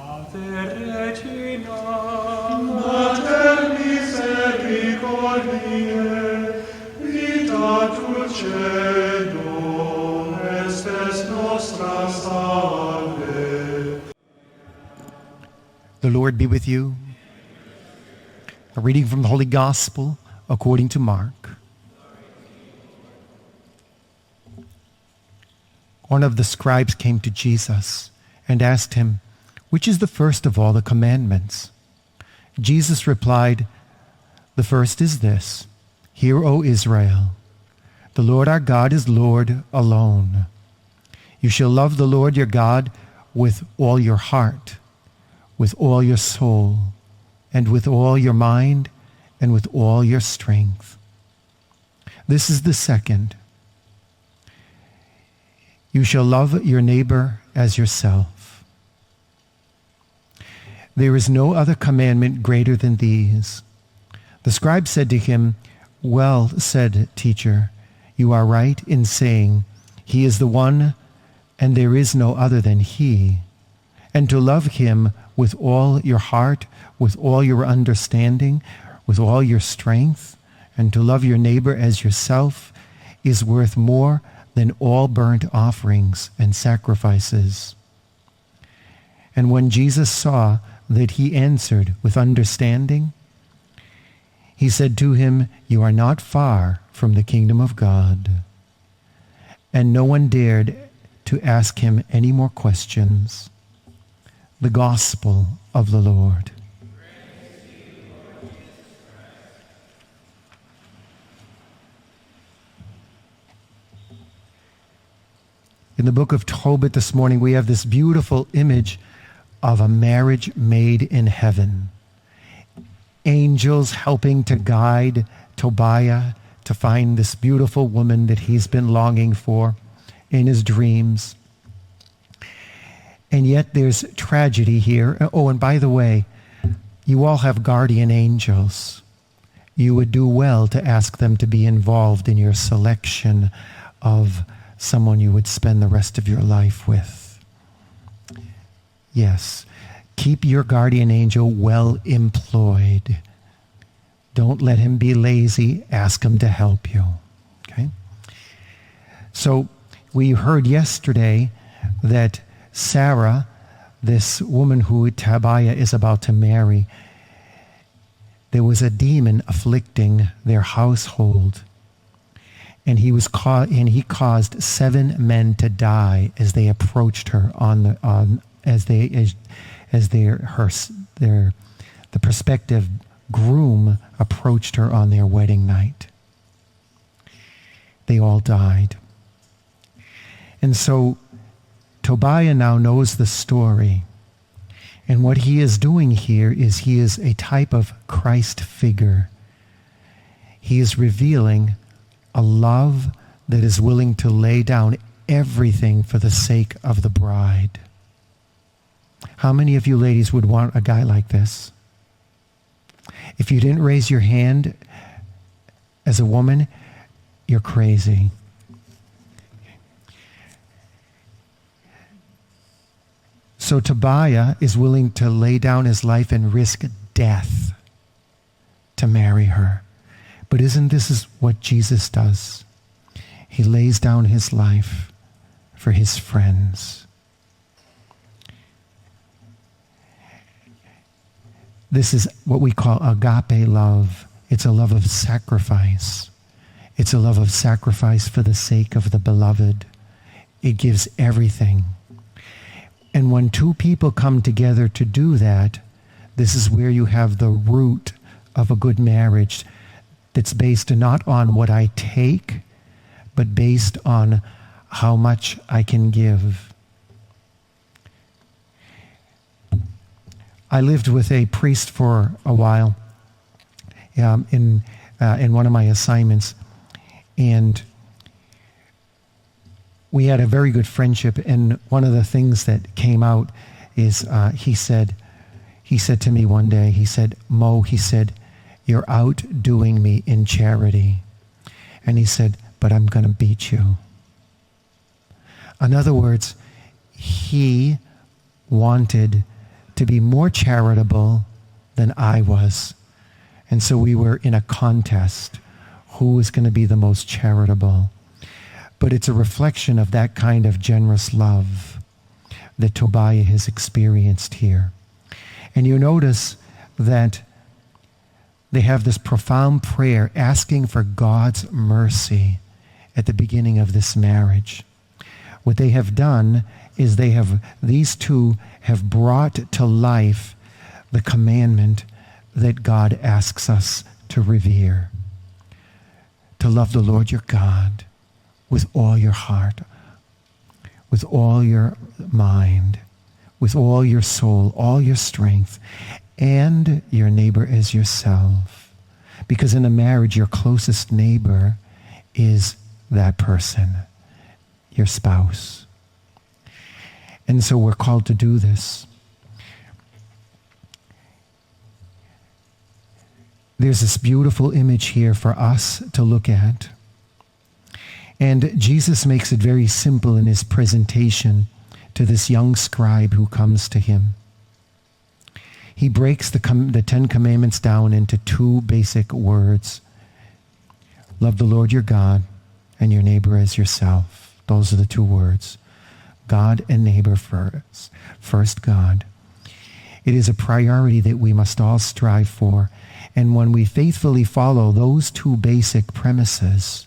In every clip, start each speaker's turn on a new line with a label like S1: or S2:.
S1: Ave Regina, Mater misericordiae, vita dulcedo, estes nostra salve.
S2: The Lord be with you. A reading from the Holy Gospel according to Mark. One of the scribes came to Jesus and asked him, "Which is the first of all the commandments?" Jesus replied, "The first is this, Hear, O Israel, the Lord our God is Lord alone. You shall love the Lord your God with all your heart, with all your soul, and with all your mind, and with all your strength. This is the second. You shall love your neighbor as yourself. There is no other commandment greater than these." The scribe said to him, "Well said, teacher, you are right in saying, He is the one, and there is no other than He. And to love Him with all your heart, with all your understanding, with all your strength, and to love your neighbor as yourself is worth more than all burnt offerings and sacrifices." And when Jesus saw that he answered with understanding, he said to him, "You are not far from the kingdom of God." And no one dared to ask him any more questions. The Gospel of the Lord. In the book of Tobit this morning, we have this beautiful image of a marriage made in heaven. Angels helping to guide Tobiah to find this beautiful woman that he's been longing for in his dreams. And yet there's tragedy here. Oh, and by the way, you all have guardian angels. You would do well to ask them to be involved in your selection of someone you would spend the rest of your life with. Yes, keep your guardian angel well employed. Don't let him be lazy. Ask him to help you. Okay? So we heard yesterday that Sarah, this woman who Tobiah is about to marry, there was a demon afflicting their household. And he caused 7 men to die as they approached her the prospective groom approached her on their wedding night. They all died. And so Tobiah now knows the story. And what he is doing here is he is a type of Christ figure. He is revealing a love that is willing to lay down everything for the sake of the bride. How many of you ladies would want a guy like this? If you didn't raise your hand as a woman, you're crazy. So Tobiah is willing to lay down his life and risk death to marry her. But isn't this what Jesus does? He lays down his life for his friends. This is what we call agape love. It's a love of sacrifice. It's a love of sacrifice for the sake of the beloved. It gives everything. And when 2 people come together to do that, this is where you have the root of a good marriage. It's based not on what I take, but based on how much I can give. I lived with a priest for a while in one of my assignments, and we had a very good friendship. And one of the things that came out is he said to me one day, he said, "Mo," he said, "you're outdoing me in charity." And he said, "But I'm going to beat you." In other words, he wanted to be more charitable than I was. And so we were in a contest. Who was going to be the most charitable? But it's a reflection of that kind of generous love that Tobiah has experienced here. And you notice that they have this profound prayer asking for God's mercy at the beginning of this marriage. What they have done is these two have brought to life the commandment that God asks us to revere. To love the Lord your God with all your heart, with all your mind, with all your soul, all your strength, and your neighbor as yourself. Because in a marriage, your closest neighbor is that person, your spouse. And so we're called to do this. There's this beautiful image here for us to look at. And Jesus makes it very simple in his presentation to this young scribe who comes to him. He breaks the 10 Commandments down into 2 basic words. Love the Lord your God and your neighbor as yourself. Those are the 2 words. God and neighbor first. First God. It is a priority that we must all strive for. And when we faithfully follow those 2 basic premises,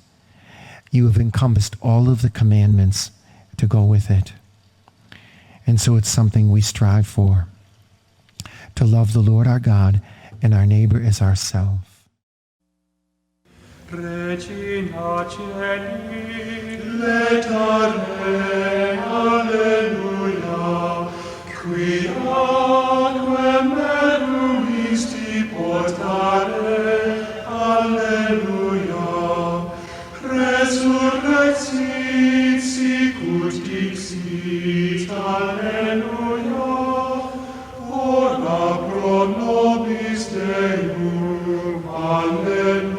S2: you have encompassed all of the commandments to go with it. And so it's something we strive for. To love the Lord our God and our neighbor as ourselves.
S1: Regina Celi, letare, alleluia, qui aquam merum isti portare, alleluia, resurrexit sicut dixit, alleluia, ora pro nobis Deum, alleluia.